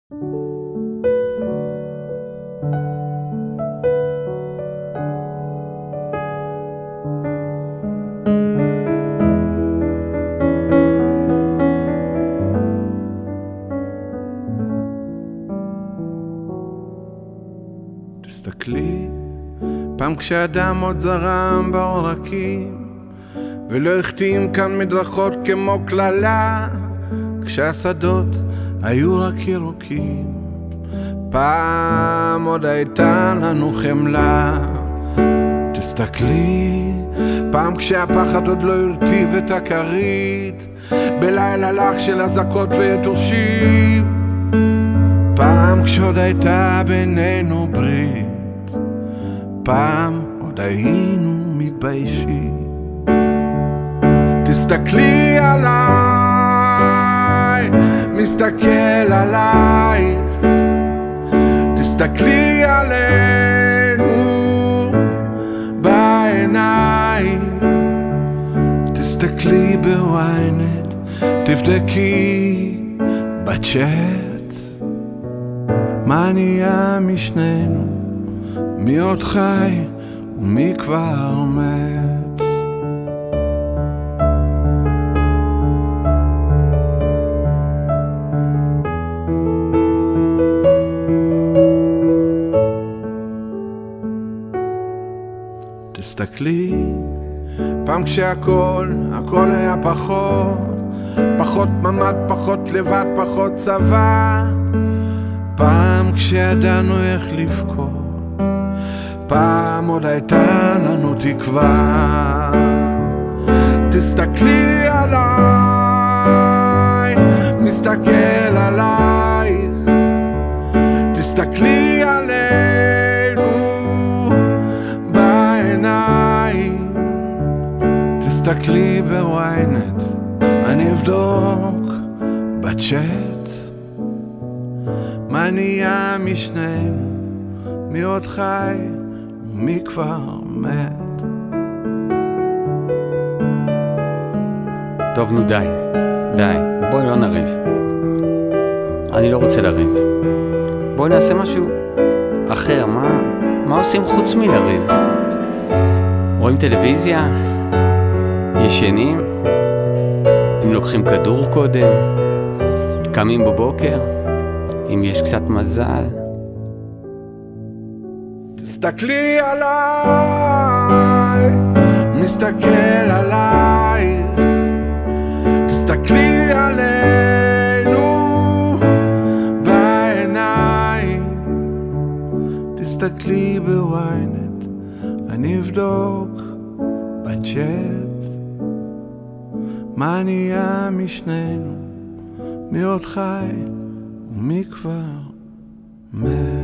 תסתכלי, פעם כשאדם עוד זרם בעורקים ולא החתים כאן מדרכות כמו כללה, כשהשדות היו רק ירוקים, פעם עוד הייתה לנו חמלה. תסתכלי, פעם כשהפחד עוד לא הרטיב את הכרית בלילה לך של הזקות ויתושים, פעם כשעוד הייתה בינינו ברית, פעם עוד היינו מתביישים. תסתכלי עליי, מסתכל עלייך, תסתכלי עלינו בעיניים, תסתכלי בוויינט, תבדקי בצ'אט מה נהיה משנינו, מי עוד חי ומי כבר מת. תסתכלי, פעם כשהכל היה פחות ממד, פחות לבד, פחות צבא, פעם כשידענו איך לבכות, פעם עוד הייתה לנו תקווה. תסתכלי עליי, מסתכל עלייך, תסתכלי עלינו בעיניים, תסתכלי בוויינט, אני אבדוק בצ'אט מה נהיה משנינו, מי עוד חי ומי כבר מת. טוב, נו די, בואי לא נריב. אני לא רוצה לריב. בואי נעשה משהו אחר. מה עושים חוץ מלריב? רואים טלוויזיה? ישנים? אם לוקחים כדור קודם? קמים בבוקר? אם יש קצת מזל? תסתכלי עליי, מסתכל עלייך, תסתכלי עלינו בעיניים, תסתכלי בוויינט, אני אבדוק בצ'אט מה נהיה משנינו, מי עוד חי ומי כבר מת.